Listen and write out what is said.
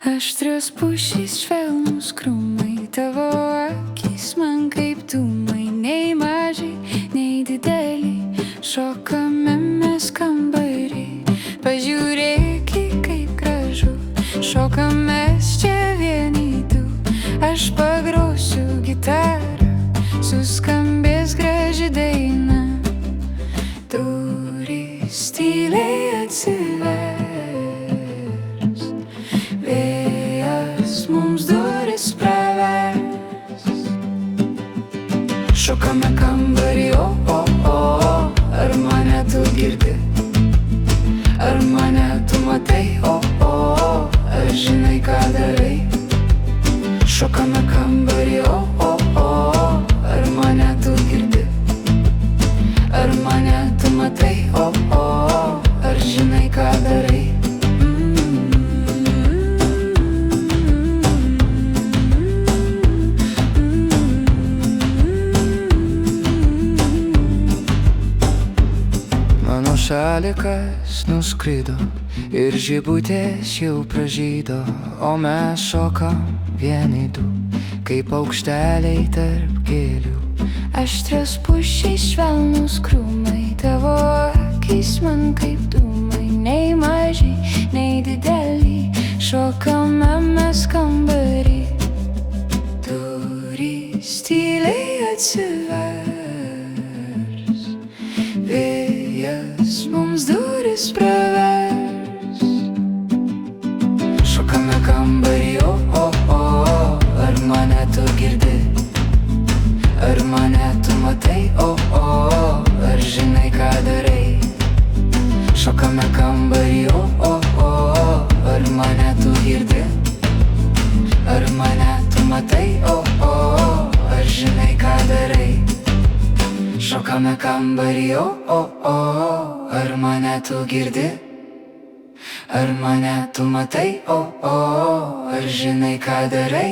Aštrios pušys, švelnūs krūmai, tavo akys man kaip dūmai, nei maži, nei dideli, šokame mes kambarį. Pažiūrėk, kaip gražu, šokam mes čia vieni du. Aš pagrosiu gitarą, suskambės graži daina, durys tyliai atsivers. Mums duris pravers. Šokame kambarį, ar mane tu girdi? Ar mane tu matai, ar žinai, ką darai? Šokame kambarį, ar mane tu girdi? Ar mane tu matai, ar žinai, ką darai? Šalikas nuskrido ir žibutės jau pražydo, o mes šokam vieni du, kaip paukšteliai tarp gėlių. Aštrios pušys, švelnūs krūmai, tavo akys man kaip dūmai, nei maži, nei dideli, šokame mes kambarį, durys tyliai atsivers. Mums duris pravers. Šokame kambarį, ar mane tu girdi? Ar mane tu matai, ar žinai, ką darai? Šokame kambarį, ar mane tu girdi? Ar mane tu matai, ar žinai, ką darai? Šokame kambarį, ar mane tu girdi? Ar mane tu matai, ar žinai, ką darai?